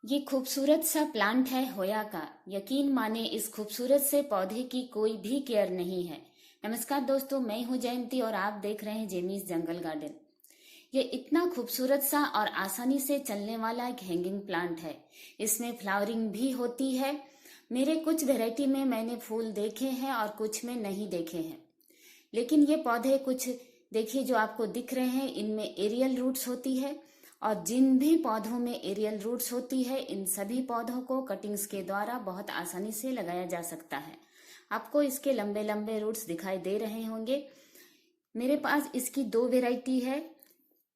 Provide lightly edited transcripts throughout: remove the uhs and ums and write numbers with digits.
ये खूबसूरत सा प्लांट है होया का। यकीन माने इस खूबसूरत से पौधे की कोई भी केयर नहीं है। नमस्कार दोस्तों, मैं हूं जयंती और आप देख रहे हैं जेमीज जंगल गार्डन। ये इतना खूबसूरत सा और आसानी से चलने वाला एक हैंगिंग प्लांट है। इसमें फ्लावरिंग भी होती है। मेरे कुछ वैरायटी में मैंने फूल देखे हैं और कुछ में नहीं देखे हैं। लेकिन ये पौधे कुछ देखिए जो आपको दिख रहे हैं, इनमें एरियल रूट्स होती है। और जिन भी पौधों में एरियल रूट्स होती है, इन सभी पौधों को कटिंग्स के द्वारा बहुत आसानी से लगाया जा सकता है। आपको इसके लंबे लंबे रूट्स दिखाई दे रहे होंगे। मेरे पास इसकी दो वेराइटी है।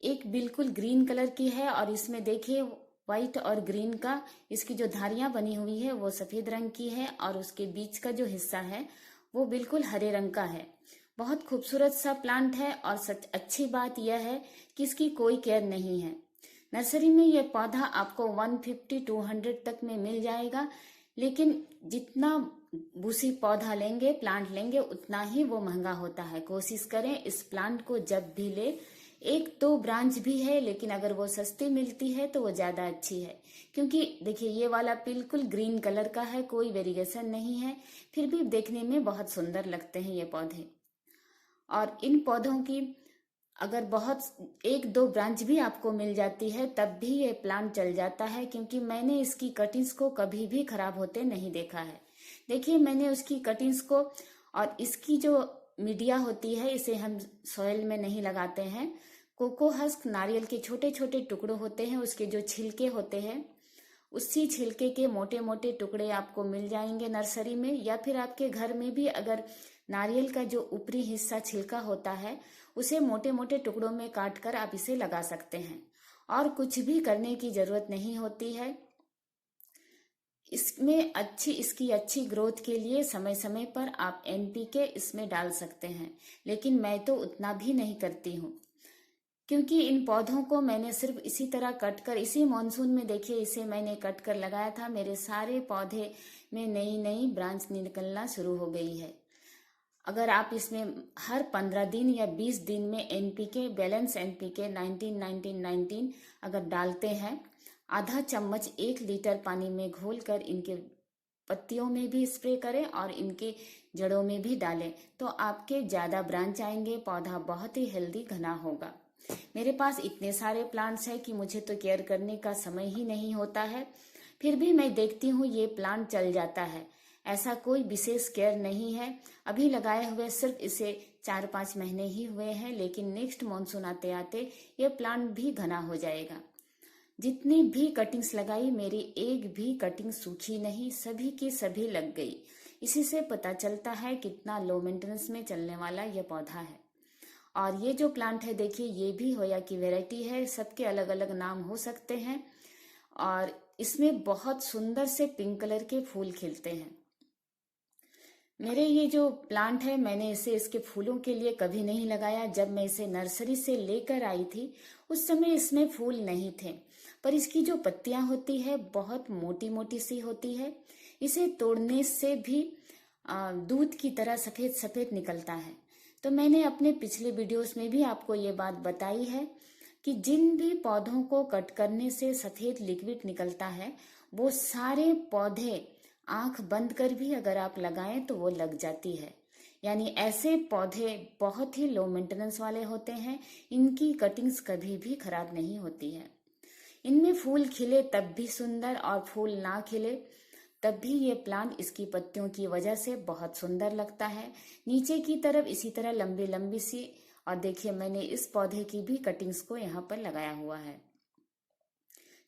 एक बिल्कुल ग्रीन कलर की है और इसमें देखिए व्हाइट और ग्रीन का इसकी जो धारियां बनी हुई है वो सफेद रंग की है और उसके बीच का जो हिस्सा है वो बिल्कुल हरे रंग का है। बहुत खूबसूरत सा प्लांट है और सच अच्छी बात यह है कि इसकी कोई केयर नहीं है। नर्सरी में यह पौधा आपको 150-200 तक में मिल जाएगा। लेकिन जितना बूसी पौधा लेंगे, प्लांट लेंगे, उतना ही वो महंगा होता है। कोशिश करें इस प्लांट को जब भी ले, एक दो ब्रांच भी है लेकिन अगर वो सस्ती मिलती है तो वो ज्यादा अच्छी है। क्योंकि देखिए ये वाला बिल्कुल ग्रीन कलर का है, कोई वेरिएशन नहीं है, फिर भी देखने में बहुत सुंदर लगते हैं ये पौधे। और इन पौधों की अगर बहुत एक दो ब्रांच भी आपको मिल जाती है तब भी ये प्लांट चल जाता है, क्योंकि मैंने इसकी कटिंग्स को कभी भी खराब होते नहीं देखा है। देखिए मैंने उसकी कटिंग्स को, और इसकी जो मीडिया होती है इसे हम सॉइल में नहीं लगाते हैं। कोको हस्क, नारियल के छोटे छोटे टुकड़े होते हैं, उसके जो छिलके होते हैं, उसी छिलके के मोटे मोटे टुकड़े आपको मिल जाएंगे नर्सरी में, या फिर आपके घर में भी अगर नारियल का जो ऊपरी हिस्सा छिलका होता है उसे मोटे मोटे टुकड़ों में काट कर आप इसे लगा सकते हैं। और कुछ भी करने की जरूरत नहीं होती है। इसमें इसकी अच्छी ग्रोथ के लिए समय समय पर आप एनपीके इसमें डाल सकते हैं, लेकिन मैं तो उतना भी नहीं करती हूँ। क्योंकि इन पौधों को मैंने सिर्फ इसी तरह कट कर, इसी मॉनसून में देखिए इसे मैंने कट कर लगाया था। मेरे सारे पौधे में नई नई ब्रांच निकलना शुरू हो गई है। अगर आप इसमें हर 15 दिन या 20 दिन में एनपीके, बैलेंस एनपीके 19-19-19 अगर डालते हैं, आधा चम्मच 1 लीटर पानी में घोलकर इनके पत्तियों में भी स्प्रे करें और इनके जड़ों में भी डालें तो आपके ज्यादा ब्रांच आएंगे, पौधा बहुत ही हेल्दी घना होगा। मेरे पास इतने सारे प्लांट्स हैं कि मुझे तो केयर करने का समय ही नहीं होता है। फिर भी मैं देखती हूँ ये प्लांट चल जाता है। ऐसा कोई विशेष केयर नहीं है। अभी लगाए हुए सिर्फ इसे 4-5 महीने ही हुए हैं, लेकिन नेक्स्ट मॉनसून आते आते ये प्लांट भी घना हो जाएगा। जितनी भी कटिंग्स लगाई, मेरी एक भी कटिंग सूखी नहीं, सभी की सभी लग गई। इसी से पता चलता है कितना लो मेंटेनेंस में चलने वाला यह पौधा है। और ये जो प्लांट है देखिए, ये भी होया की वैरायटी है, सबके अलग अलग नाम हो सकते हैं। और इसमें बहुत सुंदर से पिंक कलर के फूल खिलते हैं। मेरे ये जो प्लांट है, मैंने इसे इसके फूलों के लिए कभी नहीं लगाया। जब मैं इसे नर्सरी से लेकर आई थी उस समय इसमें फूल नहीं थे, पर इसकी जो पत्तियां होती है बहुत मोटी मोटी सी होती है। इसे तोड़ने से भी दूध की तरह सफेद सफेद निकलता है। तो मैंने अपने पिछले वीडियोस में भी आपको ये बात बताई है कि जिन भी पौधों को कट करने से सफेद लिक्विड निकलता है, वो सारे पौधे आंख बंद कर भी अगर आप लगाएं तो वो लग जाती है। यानी ऐसे पौधे बहुत ही लो मेंटेनेंस वाले होते हैं। इनकी कटिंग्स कभी भी खराब नहीं होती है। इनमें फूल खिले तब भी सुंदर, और फूल ना खिले तब भी ये प्लांट इसकी पत्तियों की वजह से बहुत सुंदर लगता है। नीचे की तरफ इसी तरह लंबी लंबी सी, और देखिए मैंने इस पौधे की भी कटिंग्स को यहाँ पर लगाया हुआ है।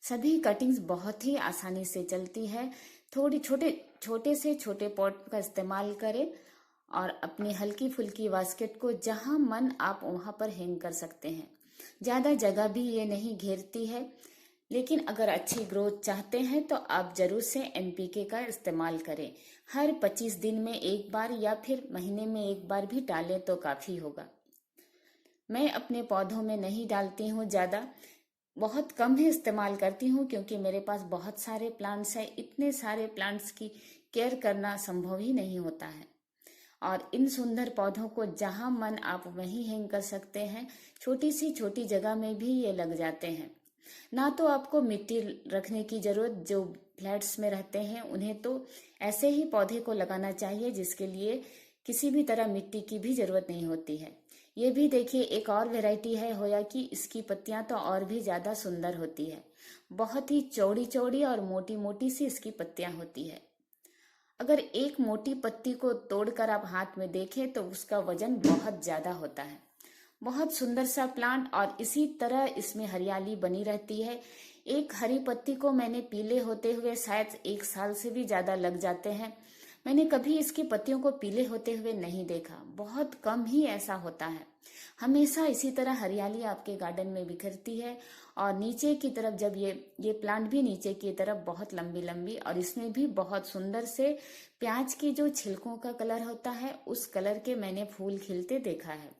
सभी कटिंग्स बहुत ही आसानी से चलती है। थोड़ी छोटे से छोटे पॉट का इस्तेमाल करें और अपनी हल्की फुल्की बास्केट को जहां मन आप वहां पर हैंग कर सकते हैं। ज्यादा जगह भी ये नहीं घेरती है, लेकिन अगर अच्छी ग्रोथ चाहते हैं तो आप जरूर से एनपीके का इस्तेमाल करें। हर 25 दिन में एक बार या फिर महीने में एक बार भी डालें तो काफी होगा। मैं अपने पौधों में नहीं डालती हूँ ज्यादा, बहुत कम ही इस्तेमाल करती हूँ, क्योंकि मेरे पास बहुत सारे प्लांट्स हैं। इतने सारे प्लांट्स की केयर करना संभव ही नहीं होता है। और इन सुंदर पौधों को जहां मन आप वहीं हैंग कर सकते हैं। छोटी सी छोटी जगह में भी ये लग जाते हैं। ना तो आपको मिट्टी रखने की जरूरत, जो फ्लैट्स में रहते हैं उन्हें तो ऐसे ही पौधे को लगाना चाहिए जिसके लिए किसी भी तरह मिट्टी की भी जरूरत नहीं होती है। ये भी देखिए एक और वैरायटी है होया की, इसकी पत्तियां तो और भी ज्यादा सुंदर होती है। बहुत ही चौड़ी चौड़ी और मोटी मोटी सी इसकी पत्तियां होती है। अगर एक मोटी पत्ती को तोड़कर आप हाथ में देखें तो उसका वजन बहुत ज्यादा होता है। बहुत सुंदर सा प्लांट, और इसी तरह इसमें हरियाली बनी रहती है। एक हरी पत्ती को मैंने पीले होते हुए शायद 1 साल से भी ज्यादा लग जाते हैं। मैंने कभी इसकी पत्तियों को पीले होते हुए नहीं देखा, बहुत कम ही ऐसा होता है। हमेशा इसी तरह हरियाली आपके गार्डन में बिखरती है। और नीचे की तरफ जब ये प्लांट भी नीचे की तरफ बहुत लंबी लंबी, और इसमें भी बहुत सुंदर से प्याज के जो छिलकों का कलर होता है उस कलर के मैंने फूल खिलते देखा है।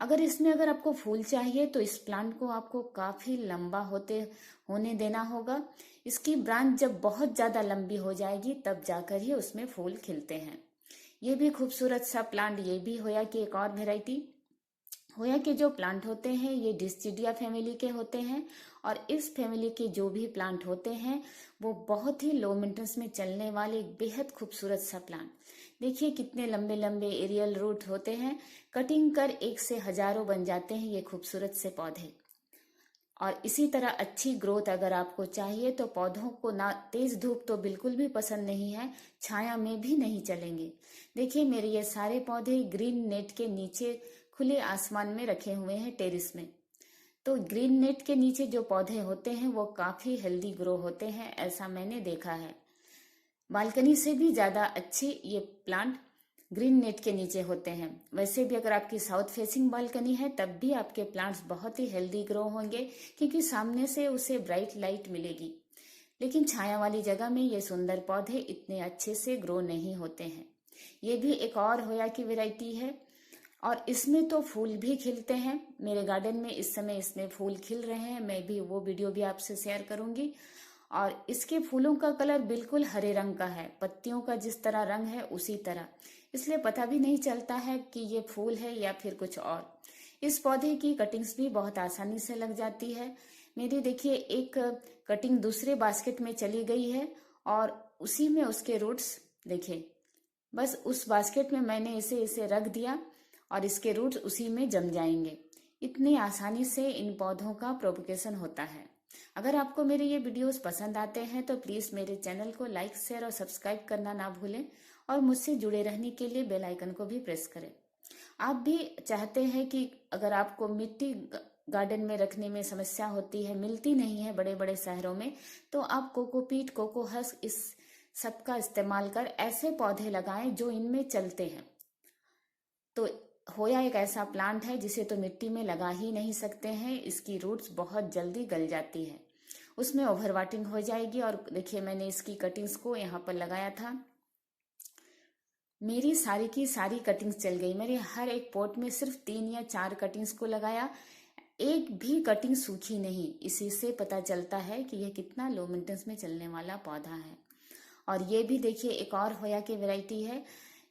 अगर आपको फूल चाहिए तो इस प्लांट को आपको काफी लंबा होने देना होगा। इसकी ब्रांच जब बहुत ज्यादा लंबी हो जाएगी तब जाकर ही उसमें फूल खिलते हैं। ये भी खूबसूरत सा प्लांट, ये भी होया की एक और वेराइटी। होया के जो प्लांट होते हैं ये डिस्चिडिया फैमिली के होते हैं, और इस फैमिली के जो भी प्लांट होते हैं वो बहुत ही लो मेंटेनेंस में चलने वाले एक बेहद खूबसूरत सा प्लांट। देखिए कितने लंबे लंबे एरियल रूट होते हैं, कटिंग कर एक से हजारों बन जाते हैं ये खूबसूरत से पौधे। और इसी तरह अच्छी ग्रोथ अगर आपको चाहिए तो पौधों को ना तेज धूप तो बिल्कुल भी पसंद नहीं है, छाया में भी नहीं चलेंगे। देखिए मेरे ये सारे पौधे ग्रीन नेट के नीचे खुले आसमान में रखे हुए हैं, टेरिस में। तो ग्रीन नेट के नीचे जो पौधे होते हैं वो काफी हेल्दी ग्रो होते हैं, ऐसा मैंने देखा है। बालकनी से भी ज्यादा अच्छी ये प्लांट ग्रीन नेट के नीचे होते हैं। वैसे भी अगर आपकी साउथ फेसिंग बालकनी है तब भी आपके प्लांट्स बहुत ही हेल्दी ग्रो होंगे, क्योंकि सामने से उसे ब्राइट लाइट मिलेगी। लेकिन छाया वाली जगह में ये सुंदर पौधे इतने अच्छे से ग्रो नहीं होते हैं। ये भी एक और होया की वैरायटी है, और इसमें तो फूल भी खिलते हैं। मेरे गार्डन में इस समय इसमें फूल खिल रहे हैं, मैं भी वो वीडियो भी आपसे शेयर करूंगी। और इसके फूलों का कलर बिल्कुल हरे रंग का है, पत्तियों का जिस तरह रंग है उसी तरह, इसलिए पता भी नहीं चलता है कि ये फूल है या फिर कुछ और। इस पौधे की कटिंग्स भी बहुत आसानी से लग जाती है। मेरी देखिए एक कटिंग दूसरे बास्केट में चली गई है, और उसी में उसके रूट्स देखिए, बस उस बास्केट में मैंने इसे रख दिया और इसके रूट्स उसी में जम जाएंगे। इतनी आसानी से इन पौधों का प्रोपगेशन होता है। अगर आपको मेरे ये वीडियोस पसंद आते हैं तो प्लीज मेरे चैनल को लाइक शेयर और सब्सक्राइब करना ना भूलें, और मुझसे जुड़े रहने के लिए बेल आइकन को भी प्रेस करें। आप भी चाहते हैं कि अगर आपको मिट्टी गार्डन में रखने में समस्या होती है, मिलती नहीं है बड़े बड़े शहरों में, तो आप कोकोपीट, कोकोहस्क इस सब का इस्तेमाल कर ऐसे पौधे लगाएं जो इनमें चलते हैं। तो होया एक ऐसा प्लांट है जिसे तो मिट्टी में लगा ही नहीं सकते हैं, इसकी रूट्स बहुत जल्दी गल जाती है, उसमें ओवर वाटरिंग हो जाएगी। और देखिए मैंने इसकी कटिंग्स को यहाँ पर लगाया था, मेरी सारी की सारी कटिंग्स चल गई। मेरे हर एक पॉट में सिर्फ 3 या 4 कटिंग्स को लगाया, एक भी कटिंग सूखी नहीं। इसी से पता चलता है कि यह कितना लो मेंटेनेंस में चलने वाला पौधा है। और ये भी देखिए एक और होया की वैरायटी है,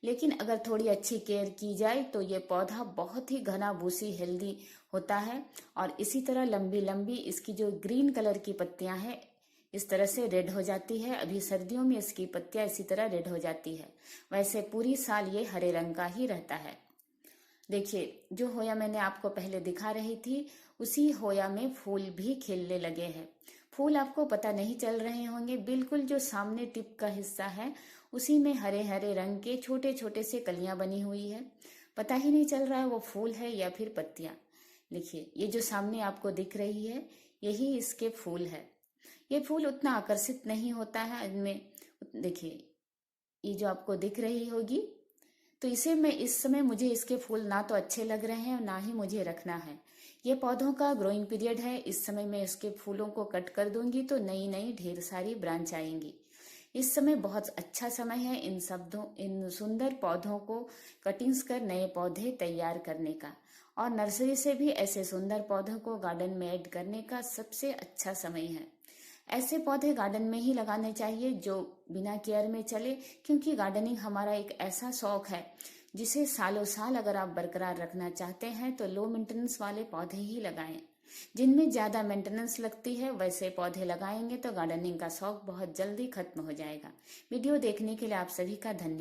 लेकिन अगर थोड़ी अच्छी केयर की जाए तो ये पौधा बहुत ही घना भूसी हेल्दी होता है। और इसी तरह लंबी लंबी इसकी जो ग्रीन कलर की पत्तियां हैं इस तरह से रेड हो जाती है। अभी सर्दियों में इसकी पत्तियां इसी तरह रेड हो जाती है, वैसे पूरी साल ये हरे रंग का ही रहता है। देखिए जो होया मैंने आपको पहले दिखा रही थी, उसी होया में फूल भी खिलने लगे हैं। फूल आपको पता नहीं चल रहे होंगे, बिल्कुल जो सामने टिप का हिस्सा है उसी में हरे हरे रंग के छोटे छोटे से कलियां बनी हुई है। पता ही नहीं चल रहा है वो फूल है या फिर पत्तियां। देखिए ये जो सामने आपको दिख रही है यही इसके फूल है। ये फूल उतना आकर्षित नहीं होता है इनमें, देखिए ये जो आपको दिख रही होगी, तो इसे मैं इस समय मुझे इसके फूल ना तो अच्छे लग रहे हैं और ना ही मुझे रखना है। ये पौधों का ग्रोइंग पीरियड है, इस समय मैं इसके फूलों को कट कर दूंगी तो नई नई ढेर सारी ब्रांच आएंगी। इस समय बहुत अच्छा समय है इन सुंदर पौधों को कटिंग्स कर नए पौधे तैयार करने का, और नर्सरी से भी ऐसे सुंदर पौधों को गार्डन में ऐड करने का सबसे अच्छा समय है। ऐसे पौधे गार्डन में ही लगाने चाहिए जो बिना केयर में चले, क्योंकि गार्डनिंग हमारा एक ऐसा शौक है जिसे सालों साल अगर आप बरकरार रखना चाहते हैं तो लो मेंटेनेंस वाले पौधे ही लगाएं। जिनमें ज़्यादा मेंटेनेंस लगती है वैसे पौधे लगाएंगे तो गार्डनिंग का शौक बहुत जल्दी खत्म हो जाएगा। वीडियो देखने के लिए आप सभी का धन्यवाद।